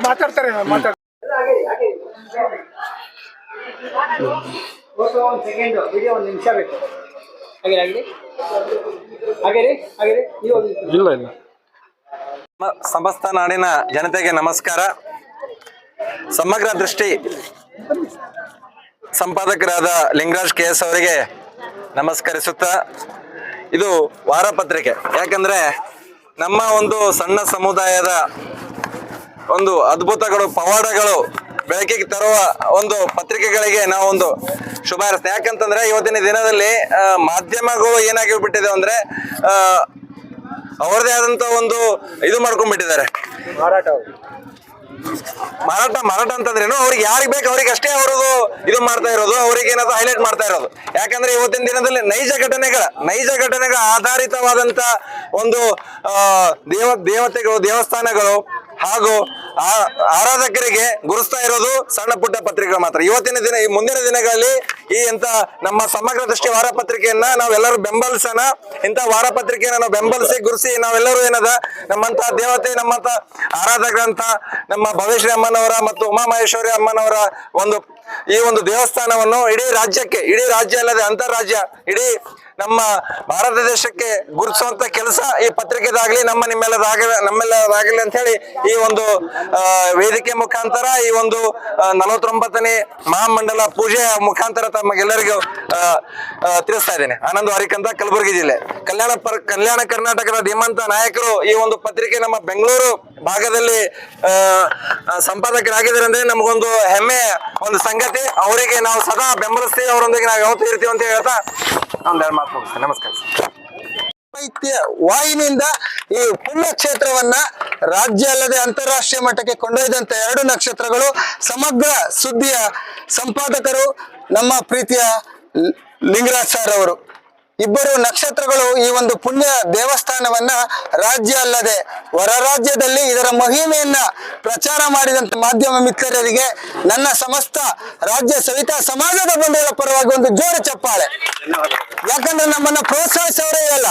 ಮಾತಾಡ್ತಾರೆ ಒಂದು second video ಒಂದು ನಿಮಿಷ ಬೇಕು. ಸಮಸ್ತ ನಾಡಿನ ಜನತೆಗೆ ನಮಸ್ಕಾರ. ಸಮಗ್ರ ದೃಷ್ಟಿ ಸಂಪಾದಕರಾದ ಲಿಂಗರಾಜ್ KS ಅವರಿಗೆ ನಮಸ್ಕರಿಸುತ್ತಾ, ಇದು ವಾರಪತ್ರಿಕೆ. ಯಾಕಂದ್ರೆ ನಮ್ಮ ಒಂದು ಸಣ್ಣ ಸಮುದಾಯದ ಒಂದು ಅದ್ಭುತಗಳು, ಪವಾಡಗಳು ಬೆಳಕಿಗೆ ತರುವ ಒಂದು ಪತ್ರಿಕೆಗಳಿಗೆ ನಾವು ಒಂದು ಶುಭ ಹಾರೈಸ್ತೇವೆ. ಯಾಕಂತಂದ್ರೆ ಇವತ್ತಿನ ದಿನದಲ್ಲಿ ಮಾಧ್ಯಮಗಳು ಏನಾಗಿಬಿಟ್ಟಿದೆ ಅಂದ್ರೆ ಅವರದೇ ಆದಂತ ಒಂದು ಇದು ಮಾಡ್ಕೊಂಡ್ಬಿಟ್ಟಿದ್ದಾರೆ. ಮಾರಾಟ ಅಂತಂದ್ರೇನು, ಅವ್ರಿಗೆ ಯಾರಿಗೆ ಬೇಕು ಅವ್ರಿಗೆ ಅಷ್ಟೇ ಅವ್ರದ್ದು ಇದು ಮಾಡ್ತಾ ಇರೋದು, ಅವ್ರಿಗೆ ಏನಾದ್ರು ಹೈಲೈಟ್ ಮಾಡ್ತಾ ಇರೋದು. ಯಾಕಂದ್ರೆ ಇವತ್ತಿನ ದಿನದಲ್ಲಿ ನೈಜ ಘಟನೆಗಳ ಆಧಾರಿತವಾದಂತ ಒಂದು ದೇವತೆಗಳು, ದೇವಸ್ಥಾನಗಳು ಹಾಗೂ ಆರಾಧಕರಿಗೆ ಗುರುಸ್ತಾ ಇರೋದು ಸಣ್ಣ ಪುಟ್ಟ ಪತ್ರಿಕೆಗಳು ಮಾತ್ರ. ಇವತ್ತಿನ ದಿನ, ಈ ಮುಂದಿನ ದಿನಗಳಲ್ಲಿ ಈ ಇಂಥ ನಮ್ಮ ಸಮಗ್ರ ದೃಷ್ಟಿ ವಾರಪತ್ರಿಕೆಯನ್ನ ನಾವೆಲ್ಲರೂ ಬೆಂಬಲಿಸೋಣ. ಇಂಥ ವಾರಪತ್ರಿಕೆಯನ್ನ ನಾವು ಬೆಂಬಲಿಸಿ ಗುರುಸಿ ನಾವೆಲ್ಲರೂ ಏನದ ನಮ್ಮಂತ ದೇವತೆ, ನಮ್ಮಂತ ಆರಾಧಕರಂತ ನಮ್ಮ ಭವೇಶ್ವರಿ ಅಮ್ಮನವರ ಮತ್ತು ಉಮಾಮಹೇಶ್ವರಿ ಅಮ್ಮನವರ ಈ ಒಂದು ದೇವಸ್ಥಾನವನ್ನು ಇಡೀ ರಾಜ್ಯ ಅಲ್ಲದೆ ಅಂತಾರಾಜ್ಯ, ಇಡೀ ನಮ್ಮ ಭಾರತ ದೇಶಕ್ಕೆ ಗುರುತಿಸುವಂತ ಕೆಲಸ ಈ ಪತ್ರಿಕೆದಾಗ್ಲಿ ನಮ್ಮೆಲ್ಲದಾಗಲಿ ಅಂತ ಹೇಳಿ ಈ ಒಂದು ವೇದಿಕೆ ಮುಖಾಂತರ, ಈ ಒಂದು 49ನೇ ಮಹಾಮಂಡಲ ಪೂಜೆಯ ಮುಖಾಂತರ ತಮಗೆಲ್ಲರಿಗೂ ತಿಳಿಸ್ತಾ ಇದ್ದೇನೆ. ಆನಂದ್ ವಾರಿಕಂತ, ಕಲಬುರಗಿ ಜಿಲ್ಲೆ. ಕಲ್ಯಾಣ ಕರ್ನಾಟಕದ ಧೀಮಂತ ನಾಯಕರು ಈ ಒಂದು ಪತ್ರಿಕೆ ನಮ್ಮ ಬೆಂಗಳೂರು ಭಾಗದಲ್ಲಿ ಸಂಪಾದಕರಾಗಿದ್ದಾರೆ ಅಂದ್ರೆ ನಮಗೊಂದು ಹೆಮ್ಮೆಯ ಒಂದು ಸಂಗತಿ. ಅವರಿಗೆ ನಾವು ಸದಾ ಬೆಂಬಲಿಸ್ತೀವಿ, ಅವರೊಂದಿಗೆ ನಾವು ಯಾವತ್ತೂ ಇರ್ತೀವಿ ಅಂತ ಹೇಳ್ತಾ ಒಂದೆರಡು ಮಾತು ಮುಗಿಸ್ತೇನೆ. ನಮಸ್ಕಾರ. ವಾಹಿನಿಯಿಂದ ಈ ಪುಣ್ಯಕ್ಷೇತ್ರವನ್ನ ರಾಜ್ಯ ಅಲ್ಲದೆ ಅಂತಾರಾಷ್ಟ್ರೀಯ ಮಟ್ಟಕ್ಕೆ ಕೊಂಡೊಯ್ದಂತ 2 ನಕ್ಷತ್ರಗಳು ಸಮಗ್ರ ಸುದ್ದಿಯ ಸಂಪಾದಕರು ನಮ್ಮ ಪ್ರೀತಿಯ ಲಿಂಗರಾಜ್ ಸರ್ ಅವರು. ಇಬ್ಬರು ನಕ್ಷತ್ರಗಳು ಈ ಒಂದು ಪುಣ್ಯ ದೇವಸ್ಥಾನವನ್ನ ರಾಜ್ಯ ಅಲ್ಲದೆ ಹೊರ ರಾಜ್ಯದಲ್ಲಿ ಇದರ ಮಹಿಮೆಯನ್ನ ಪ್ರಚಾರ ಮಾಡಿದಂತ ಮಾಧ್ಯಮ ಮಿತ್ರರಿಗೆ ನನ್ನ ಸಮಸ್ತ ರಾಜ್ಯ ಸವಿತಾ ಸಮಾಜದ ಬಂಧುಗಳ ಪರವಾಗಿ ಒಂದು ಜೋರು ಚಪ್ಪಾಳೆ. ಯಾಕಂದ್ರೆ ನಮ್ಮನ್ನ ಪ್ರೋತ್ಸಾಹಿಸೋರೇ ಇಲ್ಲ,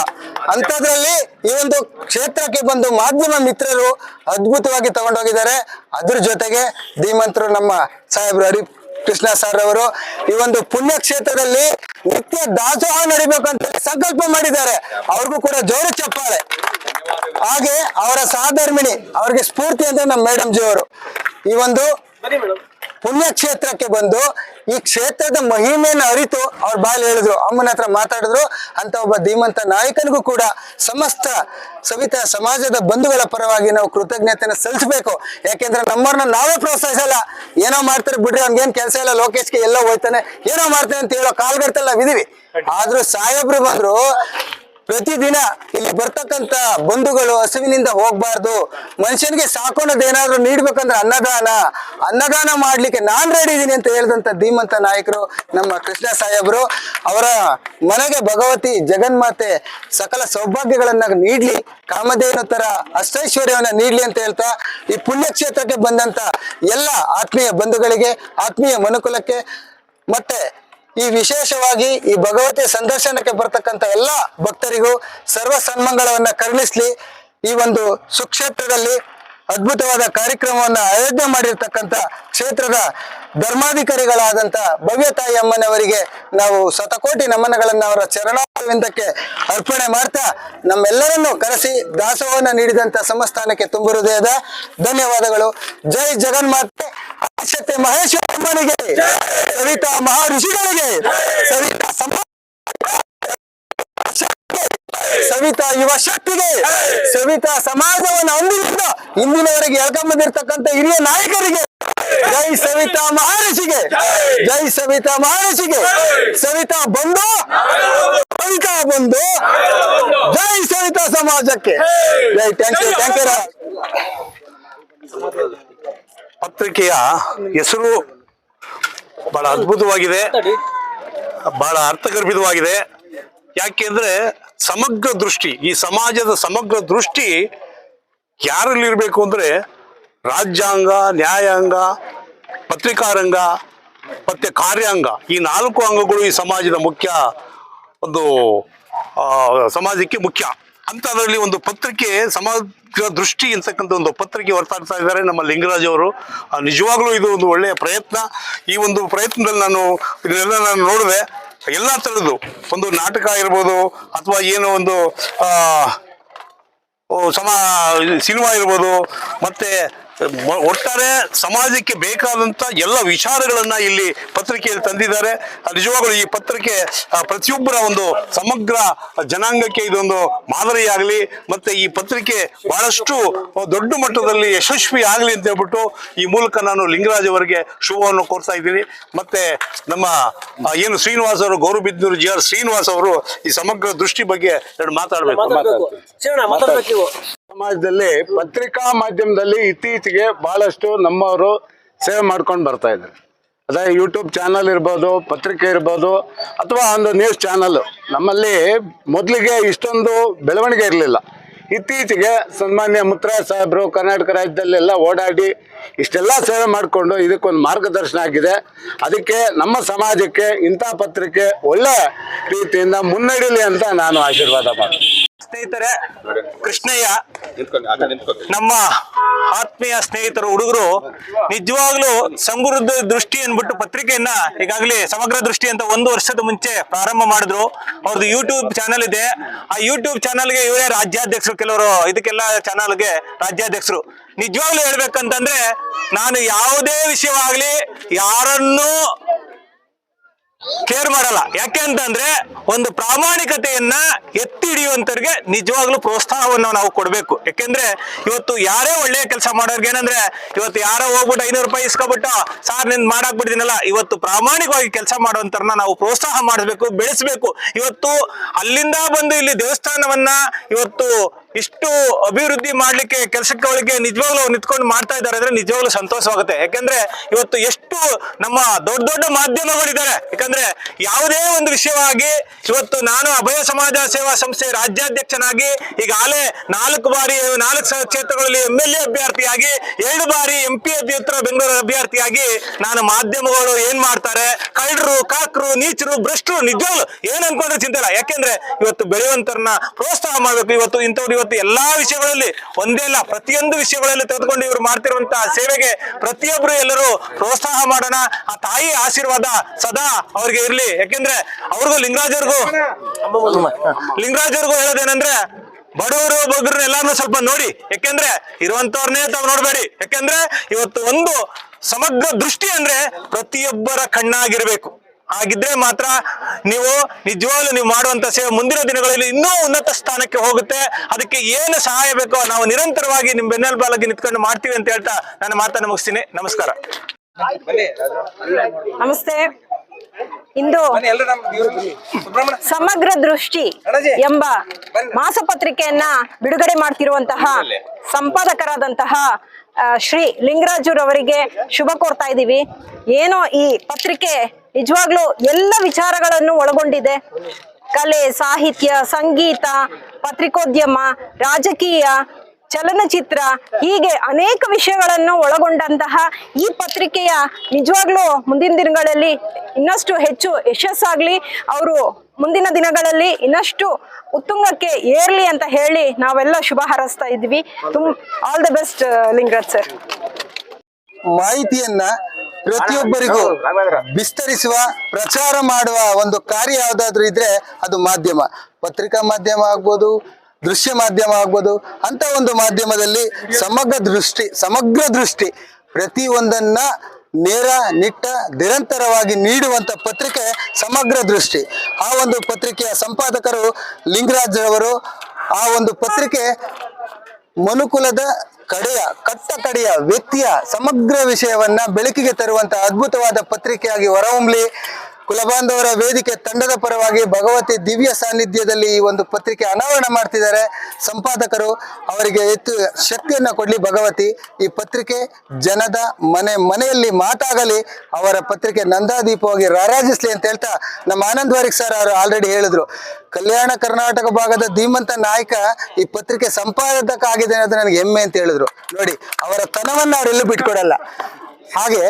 ಅಂಥದ್ರಲ್ಲಿ ಈ ಒಂದು ಕ್ಷೇತ್ರಕ್ಕೆ ಬಂದು ಮಾಧ್ಯಮ ಮಿತ್ರರು ಅದ್ಭುತವಾಗಿ ತಗೊಂಡೋಗಿದ್ದಾರೆ. ಅದ್ರ ಜೊತೆಗೆ ಧೀಮಂತರು ನಮ್ಮ ಸಾಹೇಬ್ರು ಕೃಷ್ಣ ಸರ್ ಅವರು ಈ ಒಂದು ಪುಣ್ಯ ಕ್ಷೇತ್ರದಲ್ಲಿ ನಿತ್ಯ ದಾಸೋಹ ನಡಿಬೇಕಂತ ಸಂಕಲ್ಪ ಮಾಡಿದ್ದಾರೆ. ಅವ್ರಿಗೂ ಕೂಡ ಜೋರು ಚಪ್ಪಾಳೆ. ಹಾಗೆ ಅವರ ಸಹಧರ್ಮಿಣಿ, ಅವ್ರಿಗೆ ಸ್ಫೂರ್ತಿ ಅಂತ ನಮ್ಮ ಮೇಡಮ್ ಜಿ ಅವರು ಈ ಒಂದು ಪುಣ್ಯ ಕ್ಷೇತ್ರಕ್ಕೆ ಬಂದು ಈ ಕ್ಷೇತ್ರದ ಮಹಿಮೆಯನ್ನು ಅರಿತು ಅವ್ರ ಬಾಯಲ್ಲಿ ಹೇಳಿದ್ರು, ಅಮ್ಮನ ಹತ್ರ ಮಾತಾಡಿದ್ರು. ಅಂತ ಒಬ್ಬ ಧೀಮಂತ ನಾಯಕನಿಗೂ ಕೂಡ ಸಮಸ್ತ ಸವಿತಾ ಸಮಾಜದ ಬಂಧುಗಳ ಪರವಾಗಿ ನಾವು ಕೃತಜ್ಞತೆಯನ್ನು ಸಲ್ಲಿಸಬೇಕು. ಯಾಕೆಂದ್ರೆ ನಮ್ಮವ್ರನ್ನ ನಾವೇ ಪ್ರೋತ್ಸಾಹಿಸಲ್ಲ. ಏನೋ ಮಾಡ್ತಾರೆ ಬಿಡ್ರಿ, ಅವ್ನಿಗೇನ್ ಕೆಲಸ ಇಲ್ಲ, ಲೋಕೇಶ್ಗೆ ಎಲ್ಲೋ ಹೋಯ್ತಾನೆ, ಏನೋ ಮಾಡ್ತಾನೆ ಅಂತ ಹೇಳೋ ಕಾಲ್ಗಡ್ತಲ್ಲ ನಾವಿದೀವಿ. ಆದ್ರೂ ಸಾಹೇಬ್ರು ಬಂದ್ರು, ಪ್ರತಿದಿನ ಇಲ್ಲಿ ಬರ್ತಕ್ಕಂತ ಬಂಧುಗಳು ಹಸುವಿನಿಂದ ಹೋಗ್ಬಾರ್ದು, ಮನುಷ್ಯನಿಗೆ ಸಾಕೋಣದ್ ಏನಾದ್ರು ನೀಡ್ಬೇಕಂದ್ರೆ ಅನ್ನದಾನ ಮಾಡ್ಲಿಕ್ಕೆ ನಾನ್ ರೆಡಿ ಇದೀನಿ ಅಂತ ಹೇಳಿದಂತ ಧೀಮಂತ ನಾಯಕರು ನಮ್ಮ ಕೃಷ್ಣ ಸಾಹೇಬ್ರು. ಅವರ ಮನೆಗೆ ಭಗವತಿ ಜಗನ್ಮಾತೆ ಸಕಲ ಸೌಭಾಗ್ಯಗಳನ್ನ ನೀಡ್ಲಿ, ಕಾಮಧೇನು ತರ ಅಷ್ಟೈಶ್ವರ್ಯವನ್ನ ನೀಡ್ಲಿ ಅಂತ ಹೇಳ್ತಾ, ಈ ಪುಣ್ಯಕ್ಷೇತ್ರಕ್ಕೆ ಬಂದಂತ ಎಲ್ಲ ಆತ್ಮೀಯ ಬಂಧುಗಳಿಗೆ, ಆತ್ಮೀಯ ಮನುಕುಲಕ್ಕೆ, ಮತ್ತೆ ಈ ವಿಶೇಷವಾಗಿ ಈ ಭಗವತಿ ಸಂದರ್ಶನಕ್ಕೆ ಬರ್ತಕ್ಕಂಥ ಎಲ್ಲ ಭಕ್ತರಿಗೂ ಸರ್ವ ಸನ್ಮಂಗಳವನ್ನ ಕರುಣಿಸ್ಲಿ. ಈ ಒಂದು ಸುಕ್ಷೇತ್ರದಲ್ಲಿ ಅದ್ಭುತವಾದ ಕಾರ್ಯಕ್ರಮವನ್ನ ಆಯೋಜನೆ ಮಾಡಿರ್ತಕ್ಕಂಥ ಕ್ಷೇತ್ರದ ಧರ್ಮಾಧಿಕಾರಿಗಳಾದಂತ ಭವ್ಯತಾಯಿ ಅಮ್ಮನವರಿಗೆ ನಾವು ಶತಕೋಟಿ ನಮನಗಳನ್ನ ಅವರ ಚರಣಾರವಿಂದಕ್ಕೆ ಅರ್ಪಣೆ ಮಾಡ್ತಾ, ನಮ್ಮೆಲ್ಲರನ್ನು ಕರೆಸಿ ದಾಸೋಹವನ್ನು ನೀಡಿದಂತ ಸಂಸ್ಥಾನಕ್ಕೆ ತುಂಬ ಹೃದಯದ ಧನ್ಯವಾದಗಳು. ಜೈ ಜಗನ್ಮಾತೆ ಆಶತೆ ಮಹೇಶ್ವರ ಅಮ್ಮನಿಗೆ, ಸವಿತಾ ಮಹರ್ಷಿಗಳಿಗೆ, ಸವಿತಾ ಯುವ ಶಕ್ತಿಗೆ, ಸವಿತಾ ಸಮಾಜವನ್ನು ಅಂದಿನಿಂದ ಇಂದಿನವರೆಗೆ ಎಳ್ಕೊಂಬಂದಿರ್ತಕ್ಕಂಥ ಹಿರಿಯ ನಾಯಕರಿಗೆ, ಜೈ ಸವಿತಾ ಮಹರ್ಷಿಗೆ, ಜೈ ಸವಿತಾ ಮಹರ್ಷಿಗೆ, ಸವಿತಾ ಬಂಧು, ಜೈ ಸವಿತಾ ಸಮಾಜಕ್ಕೆ ಜೈ. Thank you. ಪತ್ರಿಕೆಯ ಹೆಸರು ಬಹಳ ಅದ್ಭುತವಾಗಿದೆ, ಬಹಳ ಅರ್ಥಗರ್ಭಿತವಾಗಿದೆ. ಯಾಕೆಂದ್ರೆ ಸಮಗ್ರ ದೃಷ್ಟಿ, ಈ ಸಮಾಜದ ಸಮಗ್ರ ದೃಷ್ಟಿ ಯಾರಲ್ಲಿರಬೇಕು ಅಂದರೆ ರಾಜ್ಯಾಂಗ, ನ್ಯಾಯಾಂಗ, ಪತ್ರಿಕಾರಂಗ ಮತ್ತೆ ಕಾರ್ಯಾಂಗ, ಈ 4 ಅಂಗಗಳು ಈ ಸಮಾಜದ ಮುಖ್ಯ ಒಂದು ಸಮಾಜಕ್ಕೆ ಮುಖ್ಯ. ಅಂಥದ್ರಲ್ಲಿ ಒಂದು ಪತ್ರಿಕೆ, ಸಮಗ್ರ ದೃಷ್ಟಿ ಅಂತಕ್ಕಂಥ ಒಂದು ಪತ್ರಿಕೆ ಹೊರತಾಡ್ತಾ ಇದ್ದಾರೆ ನಮ್ಮ ಲಿಂಗರಾಜ್ ಅವರು. ನಿಜವಾಗ್ಲೂ ಇದು ಒಂದು ಒಳ್ಳೆಯ ಪ್ರಯತ್ನ. ಈ ಒಂದು ಪ್ರಯತ್ನದಲ್ಲಿ ಇದನ್ನೆಲ್ಲ ನಾನು ನೋಡಿದೆ. ಎಲ್ಲ ಥರದ್ದು ಒಂದು ನಾಟಕ ಇರ್ಬೋದು ಅಥವಾ ಏನೋ ಒಂದು ಸಿನಿಮಾ ಇರ್ಬೋದು, ಮತ್ತೆ ಒಟ್ಟಾರೆ ಸಮಾಜಕ್ಕೆ ಬೇಕಾದಂಥ ಎಲ್ಲ ವಿಚಾರಗಳನ್ನ ಇಲ್ಲಿ ಪತ್ರಿಕೆಯಲ್ಲಿ ತಂದಿದ್ದಾರೆ. ನಿಜವಾಗಲೂ ಈ ಪತ್ರಿಕೆ ಪ್ರತಿಯೊಬ್ಬರ ಒಂದು ಸಮಗ್ರ ಜನಾಂಗಕ್ಕೆ ಇದೊಂದು ಮಾದರಿಯಾಗಲಿ, ಮತ್ತೆ ಈ ಪತ್ರಿಕೆ ಬಹಳಷ್ಟು ದೊಡ್ಡ ಮಟ್ಟದಲ್ಲಿ ಯಶಸ್ವಿ ಆಗಲಿ ಅಂತ ಹೇಳ್ಬಿಟ್ಟು ಈ ಮೂಲಕ ನಾನು ಲಿಂಗರಾಜ್ ಅವರಿಗೆ ಶುಭವನ್ನು ಕೋರ್ತಾ ಇದ್ದೀನಿ. ಮತ್ತೆ ನಮ್ಮ ಏನು ಶ್ರೀನಿವಾಸ್ ಅವರು, ಗೌರಬಿದನೂರು GR ಶ್ರೀನಿವಾಸ್ ಅವರು ಈ ಸಮಗ್ರ ದೃಷ್ಟಿ ಬಗ್ಗೆ ಎರಡು ಮಾತಾಡಬೇಕು. ಸಮಾಜದಲ್ಲಿ ಪತ್ರಿಕಾ ಮಾಧ್ಯಮದಲ್ಲಿ ಇತ್ತೀಚೆಗೆ ಬಹಳಷ್ಟು ನಮ್ಮವರು ಸೇವೆ ಮಾಡ್ಕೊಂಡು ಬರ್ತಾ ಇದ್ದಾರೆ. ಅದೇ ಯೂಟ್ಯೂಬ್ ಚಾನಲ್ ಇರ್ಬೋದು, ಪತ್ರಿಕೆ ಇರ್ಬೋದು, ಅಥವಾ ಒಂದು ನ್ಯೂಸ್ ಚಾನಲ್. ನಮ್ಮಲ್ಲಿ ಮೊದಲಿಗೆ ಇಷ್ಟೊಂದು ಬೆಳವಣಿಗೆ ಇರಲಿಲ್ಲ. ಇತ್ತೀಚೆಗೆ ಸನ್ಮಾನ್ಯ ಮುತ್ತರಾಜ್ ಸಾಹೇಬರು ಕರ್ನಾಟಕ ರಾಜ್ಯದಲ್ಲೆಲ್ಲ ಓಡಾಡಿ ಇಷ್ಟೆಲ್ಲ ಸೇವೆ ಮಾಡಿಕೊಂಡು ಇದಕ್ಕೊಂದು ಮಾರ್ಗದರ್ಶನ ಆಗಿದೆ. ಅದಕ್ಕೆ ನಮ್ಮ ಸಮಾಜಕ್ಕೆ ಇಂಥ ಪತ್ರಿಕೆ ಒಳ್ಳೆ ರೀತಿಯಿಂದ ಮುನ್ನಡೆಯಲಿ ಅಂತ ನಾನು ಆಶೀರ್ವಾದ ಮಾಡ್ತೀನಿ. ಸ್ನೇಹಿತರೆ, ಕೃಷ್ಣಯ್ಯ ನಮ್ಮ ಆತ್ಮೀಯ ಸ್ನೇಹಿತರು, ಹುಡುಗರು ನಿಜವಾಗ್ಲೂ ಸಮೃದ್ಧ ದೃಷ್ಟಿ ಅನ್ಬಿಟ್ಟು ಪತ್ರಿಕೆಯನ್ನ ಈಗಾಗಲೇ ಸಮಗ್ರ ದೃಷ್ಟಿ ಅಂತ 1 ವರ್ಷದ ಮುಂಚೆ ಪ್ರಾರಂಭ ಮಾಡಿದ್ರು. ಅವ್ರದ್ದು ಯೂಟ್ಯೂಬ್ ಚಾನಲ್ ಇದೆ. ಆ ಯೂಟ್ಯೂಬ್ ಚಾನಲ್ಗೆ ಇವರೇ ರಾಜ್ಯಾಧ್ಯಕ್ಷರು, ಕೆಲವರು ಇದಕ್ಕೆಲ್ಲ ಚಾನಲ್ಗೆ ರಾಜ್ಯಾಧ್ಯಕ್ಷರು. ನಿಜವಾಗ್ಲೂ ಹೇಳ್ಬೇಕಂತಂದ್ರೆ ನಾನು ಯಾವುದೇ ವಿಷಯವಾಗ್ಲಿ ಯಾರನ್ನೂ ಕೇರ್ ಮಾಡಲ್ಲ. ಯಾಕೆ ಅಂತಂದ್ರೆ ಒಂದು ಪ್ರಾಮಾಣಿಕತೆಯನ್ನ ಎತ್ತಿ ಹಿಡಿಯುವಂತವ್ರಿಗೆ ನಿಜವಾಗ್ಲೂ ಪ್ರೋತ್ಸಾಹವನ್ನು ನಾವು ಕೊಡ್ಬೇಕು. ಯಾಕೆಂದ್ರೆ ಇವತ್ತು ಯಾರೇ ಒಳ್ಳೆಯ ಕೆಲಸ ಮಾಡೋರ್ಗೆ ಏನಂದ್ರೆ, ಇವತ್ತು ಯಾರೋ ಹೋಗ್ಬಿಟ್ಟು 500 ರೂಪಾಯಿ ಇಸ್ಕೊಬಿಟ್ಟು ಸಾರ್ ನಿನ್ ಮಾಡಾಕ್ಬಿಟ್ಟಿದ್ದೀನಲ್ಲ, ಇವತ್ತು ಪ್ರಾಮಾಣಿಕವಾಗಿ ಕೆಲಸ ಮಾಡುವಂತರನ್ನ ನಾವು ಪ್ರೋತ್ಸಾಹ ಮಾಡಬೇಕು, ಬೆಳೆಸಬೇಕು. ಇವತ್ತು ಅಲ್ಲಿಂದ ಬಂದು ಇಲ್ಲಿ ದೇವಸ್ಥಾನವನ್ನ ಇವತ್ತು ಇಷ್ಟು ಅಭಿವೃದ್ಧಿ ಮಾಡ್ಲಿಕ್ಕೆ ಕೆಲಸಕ್ಕೆ ನಿಜವಾಗ್ಲೂ ನಿಂತ್ಕೊಂಡು ಮಾಡ್ತಾ ಇದ್ದಾರೆ ಅಂದ್ರೆ ನಿಜವಾಗ್ಲೂ ಸಂತೋಷವಾಗುತ್ತೆ. ಯಾಕಂದ್ರೆ ಇವತ್ತು ಎಷ್ಟು ನಮ್ಮ ದೊಡ್ಡ ದೊಡ್ಡ ಮಾಧ್ಯಮಗಳಿದ್ದಾರೆ. ಯಾಕಂದ್ರೆ ಯಾವುದೇ ಒಂದು ವಿಷಯವಾಗಿ ಇವತ್ತು ನಾನು ಅಭಯ ಸಮಾಜ ಸೇವಾ ಸಂಸ್ಥೆ ರಾಜ್ಯಾಧ್ಯಕ್ಷನಾಗಿ ಈಗಾಗಲೇ 4 ಬಾರಿ 4 ಕ್ಷೇತ್ರಗಳಲ್ಲಿ MLA ಅಭ್ಯರ್ಥಿಯಾಗಿ, 2 ಬಾರಿ MP ಉತ್ತರ ಬೆಂಗಳೂರು ಅಭ್ಯರ್ಥಿಯಾಗಿ ನಾನು ಮಾಧ್ಯಮಗಳು ಏನ್ ಮಾಡ್ತಾರೆ, ಕಳ್ಳರು, ಕಾಕರು, ನೀಚರು, ಭ್ರಷ್ಟರು ನಿಜವಾಗ್ಲು ಏನ್ ಅನ್ಕೊಂಡ್ರೆ ಚಿಂತೆ ಇಲ್ಲ. ಯಾಕೆಂದ್ರೆ ಇವತ್ತು ಬೆಳೆಯುವಂತರನ್ನ ಪ್ರೋತ್ಸಾಹ ಮಾಡ್ಬೇಕು. ಇವತ್ತು ಇಂಥವ್ರು ಇವತ್ತು ಎಲ್ಲಾ ವಿಷಯಗಳಲ್ಲಿ ಒಂದೇ ಅಲ್ಲ, ಪ್ರತಿಯೊಂದು ವಿಷಯಗಳಲ್ಲಿ ತೆಗೆದುಕೊಂಡು ಇವರು ಮಾಡ್ತಿರುವಂತಹ ಸೇವೆಗೆ ಪ್ರತಿಯೊಬ್ಬರು ಎಲ್ಲರೂ ಪ್ರೋತ್ಸಾಹ ಮಾಡೋಣ. ಆ ತಾಯಿ ಆಶೀರ್ವಾದ ಸದಾ ಅವ್ರಿಗೆ ಇರ್ಲಿ. ಯಾಕೆಂದ್ರೆ ಅವ್ರಿಗೂ ಲಿಂಗರಾಜ್ ಅವ್ರಿಗೂ ಹೇಳೋದೇನಂದ್ರೆ, ಬಡವರು ಬಗ್ಗರು ಎಲ್ಲಾರನ್ನೂ ಸ್ವಲ್ಪ ನೋಡಿ. ಯಾಕೆಂದ್ರೆ ಇರುವಂತವ್ರನ್ನೇ ತಾವು ನೋಡ್ಬೇಡಿ. ಯಾಕೆಂದ್ರೆ ಇವತ್ತು ಒಂದು ಸಮಗ್ರ ದೃಷ್ಟಿ ಅಂದ್ರೆ ಪ್ರತಿಯೊಬ್ಬರ ಕಣ್ಣಾಗಿರ್ಬೇಕು. ಹಾಗಿದ್ರೆ ಮಾತ್ರ ನೀವು ನಿಜವಾಗ್ಲೂ ನೀವು ಮಾಡುವಂತ ಸೇವೆ ಮುಂದಿನ ದಿನಗಳಲ್ಲಿ ಇನ್ನೂ ಉನ್ನತ ಸ್ಥಾನಕ್ಕೆ ಹೋಗುತ್ತೆ. ಅದಕ್ಕೆ ಏನು ಸಹಾಯ ಬೇಕೋ ನಾವು ನಿರಂತರವಾಗಿ ನಿಮ್ಮ ಬೆನ್ನೆಲುಬಾಗಿ ನಿಂತ್ಕೊಂಡು ಮಾಡ್ತೀವಿ ಅಂತ ಹೇಳ್ತಾ ನನ್ನ ಮಾತನ್ನು ಮುಗಿಸ್ತೀನಿ. ನಮಸ್ಕಾರ. ನಮಸ್ತೆ. ಇಂದು ಸಮಗ್ರ ದೃಷ್ಟಿ ಎಂಬ ಮಾಸಪತ್ರಿಕೆಯನ್ನ ಬಿಡುಗಡೆ ಮಾಡ್ತಿರುವಂತಹ ಸಂಪಾದಕರಾದಂತಹ ಶ್ರೀ ಲಿಂಗರಾಜುರವರಿಗೆ ಶುಭ ಕೋರ್ತಾ ಇದ್ದೀವಿ. ಏನೋ ಈ ಪತ್ರಿಕೆ ನಿಜವಾಗ್ಲೂ ಎಲ್ಲ ವಿಚಾರಗಳನ್ನು ಒಳಗೊಂಡಿದೆ. ಕಲೆ, ಸಾಹಿತ್ಯ, ಸಂಗೀತ, ಪತ್ರಿಕೋದ್ಯಮ, ರಾಜಕೀಯ, ಚಲನಚಿತ್ರ, ಹೀಗೆ ಅನೇಕ ವಿಷಯಗಳನ್ನು ಒಳಗೊಂಡಂತಹ ಈ ಪತ್ರಿಕೆಯ ನಿಜವಾಗ್ಲೂ ಮುಂದಿನ ದಿನಗಳಲ್ಲಿ ಇನ್ನಷ್ಟು ಹೆಚ್ಚು ಯಶಸ್ಸಾಗ್ಲಿ, ಅವರು ಮುಂದಿನ ದಿನಗಳಲ್ಲಿ ಇನ್ನಷ್ಟು ಉತ್ತುಂಗಕ್ಕೆ ಏರ್ಲಿ ಅಂತ ಹೇಳಿ ನಾವೆಲ್ಲ ಶುಭ ಹಾರೈಸ್ತಾ ಇದ್ವಿ. All the best Lingaraj sir. ಮಾಹಿತಿಯನ್ನ ಪ್ರತಿಯೊಬ್ಬರಿಗೂ ವಿಸ್ತರಿಸುವ, ಪ್ರಚಾರ ಮಾಡುವ ಒಂದು ಕಾರ್ಯ ಯಾವ್ದಾದ್ರು ಇದ್ರೆ ಅದು ಮಾಧ್ಯಮ, ಪತ್ರಿಕಾ ಮಾಧ್ಯಮ ಆಗ್ಬೋದು, ದೃಶ್ಯ ಮಾಧ್ಯಮ ಆಗ್ಬೋದು. ಅಂತ ಒಂದು ಮಾಧ್ಯಮದಲ್ಲಿ ಸಮಗ್ರ ದೃಷ್ಟಿ ಪ್ರತಿ ಒಂದನ್ನ ನೇರ ನಿಟ್ಟ ನಿರಂತರವಾಗಿ ನೀಡುವಂತ ಪತ್ರಿಕೆ ಸಮಗ್ರ ದೃಷ್ಟಿ. ಆ ಒಂದು ಪತ್ರಿಕೆಯ ಸಂಪಾದಕರು ಲಿಂಗರಾಜ್ ಅವರು. ಆ ಒಂದು ಪತ್ರಿಕೆ ಮನುಕುಲದ ಕಡೆಯ ವ್ಯಕ್ತಿಯ ಸಮಗ್ರ ವಿಷಯವನ್ನ ಬೆಳಕಿಗೆ ತರುವಂತ ಅದ್ಭುತವಾದ ಪತ್ರಿಕೆಯಾಗಿ ಹೊರಹೊಮ್ಮಲಿ. ಕುಲಬಾಂಧವರ ವೇದಿಕೆ ತಂಡದ ಪರವಾಗಿ ಭಗವತಿ ದಿವ್ಯ ಸಾನ್ನಿಧ್ಯದಲ್ಲಿ ಈ ಒಂದು ಪತ್ರಿಕೆ ಅನಾವರಣ ಮಾಡ್ತಿದ್ದಾರೆ ಸಂಪಾದಕರು. ಅವರಿಗೆ ಹೆಚ್ಚು ಶಕ್ತಿಯನ್ನ ಕೊಡ್ಲಿ ಭಗವತಿ. ಈ ಪತ್ರಿಕೆ ಜನದ ಮನೆಯಲ್ಲಿ ಮಾತಾಗಲಿ, ಅವರ ಪತ್ರಿಕೆ ನಂದಾದೀಪವಾಗಿ ರಾರಾಜಿಸ್ಲಿ ಅಂತ ಹೇಳ್ತಾ ನಮ್ಮ ಆನಂದ್ ವಾರಿಕ್ ಸರ್ ಅವರು ಆಲ್ರೆಡಿ ಹೇಳಿದ್ರು, ಕಲ್ಯಾಣ ಕರ್ನಾಟಕ ಭಾಗದ ಧೀಮಂತ ನಾಯಕ ಈ ಪತ್ರಿಕೆ ಸಂಪಾದಕ ಆಗಿದೆ ಅನ್ನೋದು ನನಗೆ ಹೆಮ್ಮೆ ಅಂತ ಹೇಳಿದ್ರು. ನೋಡಿ, ಅವರ ತನವನ್ನ ಅವರೆಲ್ಲೂ ಬಿಟ್ಕೊಡಲ್ಲ. ಹಾಗೆ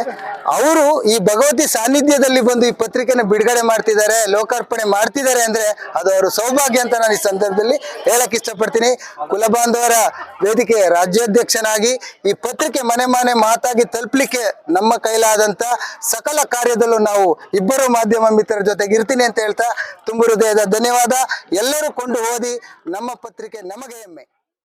ಅವರು ಈ ಭಗವತಿ ಸಾನ್ನಿಧ್ಯದಲ್ಲಿ ಬಂದು ಈ ಪತ್ರಿಕೆನ ಬಿಡುಗಡೆ ಮಾಡ್ತಿದ್ದಾರೆ, ಲೋಕಾರ್ಪಣೆ ಮಾಡ್ತಿದ್ದಾರೆ ಅಂದ್ರೆ ಅದು ಅವರ ಸೌಭಾಗ್ಯ ಅಂತ ನಾನು ಈ ಸಂದರ್ಭದಲ್ಲಿ ಹೇಳಕ್ ಇಷ್ಟಪಡ್ತೀನಿ. ಕುಲಬಾಂಧವರ ವೇದಿಕೆ ರಾಜ್ಯಾಧ್ಯಕ್ಷನಾಗಿ ಈ ಪತ್ರಿಕೆ ಮನೆ ಮಾತಾಗಿ ತಲುಪಲಿಕ್ಕೆ ನಮ್ಮ ಕೈಲಾದಂತ ಸಕಲ ಕಾರ್ಯದಲ್ಲೂ ನಾವು ಇಬ್ಬರು ಮಾಧ್ಯಮ ಮಿತ್ರರ ಜೊತೆಗೆ ಇರ್ತೀನಿ ಅಂತ ಹೇಳ್ತಾ ತುಂಬ ಹೃದಯದ ಧನ್ಯವಾದ. ಎಲ್ಲರೂ ಕೊಂಡು ಓದಿ, ನಮ್ಮ ಪತ್ರಿಕೆ ನಮಗೆ ಹೆಮ್ಮೆ.